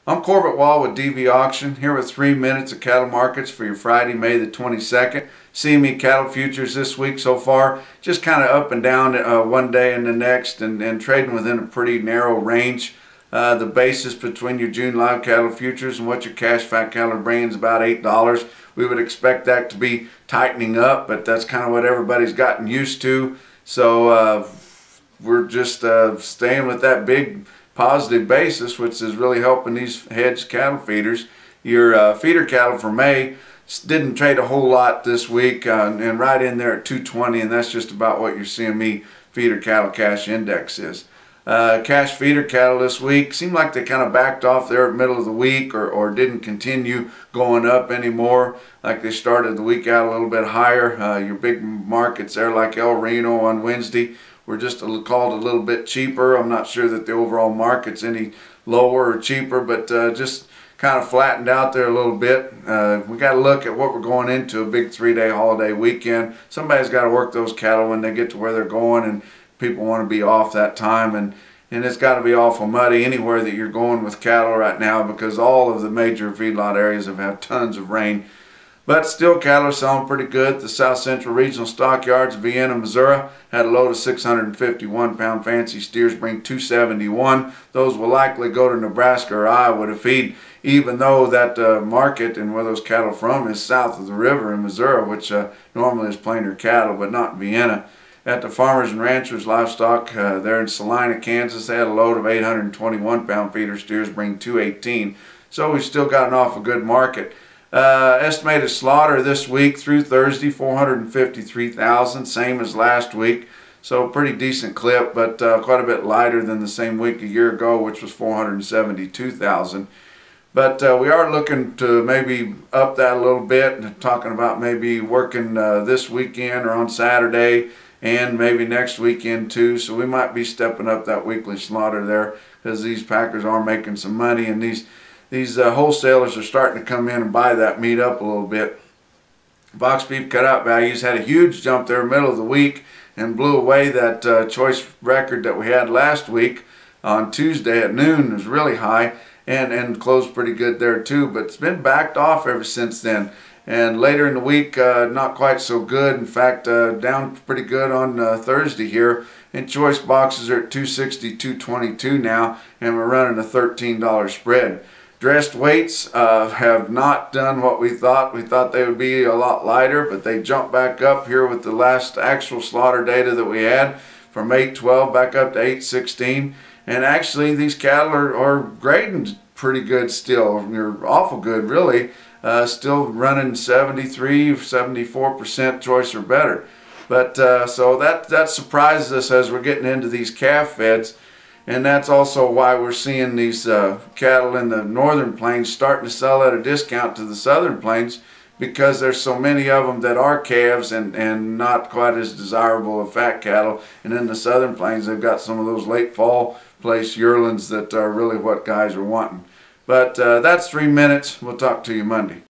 I'm Corbett Wall with DV Auction, here with 3 minutes of cattle markets for your Friday, May the 22nd. CME cattle futures this week so far, just kind of up and down one day and the next, and trading within a pretty narrow range. The basis between your June live cattle futures and what your cash fat cattle are bringing is about $8. We would expect that to be tightening up, but that's kind of what everybody's gotten used to. So we're just staying with that big positive basis, which is really helping these hedged cattle feeders. Your feeder cattle for May didn't trade a whole lot this week, and right in there at 220, and that's just about what your CME feeder cattle cash index is. Cash feeder cattle this week seemed like they kind of backed off there at the middle of the week, or didn't continue going up anymore. Like they started the week out a little bit higher. Your big markets there like El Reno on Wednesday were just called a little bit cheaper. I'm not sure that the overall market's any lower or cheaper, but just kind of flattened out there a little bit. We got to look at what we're going into, a big 3-day holiday weekend. Somebody's got to work those cattle when they get to where they're going, and people want to be off that time, and it's got to be awful muddy anywhere that you're going with cattle right now, because all of the major feedlot areas have had tons of rain. But still, cattle are selling pretty good. The South Central Regional Stockyards, Vienna, Missouri, had a load of 651-pound fancy steers, bring 271. Those will likely go to Nebraska or Iowa to feed, even though that market and where those cattle from is south of the river in Missouri, which normally is plainer cattle, but not in Vienna. At the Farmers and Ranchers Livestock there in Salina, Kansas, they had a load of 821-pound feeder steers, bring 218. So we've still got an awful good market. Estimated slaughter this week through Thursday, 453,000, same as last week. So pretty decent clip, but quite a bit lighter than the same week a year ago, which was 472,000. But we are looking to maybe up that a little bit, and talking about maybe working this weekend or on Saturday, and maybe next weekend too. So we might be stepping up that weekly slaughter there, because these packers are making some money, and these wholesalers are starting to come in and buy that meat up a little bit. Box beef cutout values had a huge jump there middle of the week and blew away that choice record that we had last week on Tuesday at noon. It was really high, and closed pretty good there too, but it's been backed off ever since then. And later in the week, not quite so good. In fact, down pretty good on Thursday here. And choice boxes are at 260, 222 now, and we're running a $13 spread. Dressed weights have not done what we thought. We thought they would be a lot lighter, but they jumped back up here with the last actual slaughter data that we had, from 812 back up to 816. And actually, these cattle are grading pretty good still. They're awful good, really. Still running 73, 74% choice or better. But so that surprises us as we're getting into these calf feds. And that's also why we're seeing these cattle in the northern plains starting to sell at a discount to the southern plains, because there's so many of them that are calves and not quite as desirable of fat cattle. And in the southern plains, they've got some of those late fall place yearlings that are really what guys are wanting. But that's 3 minutes. We'll talk to you Monday.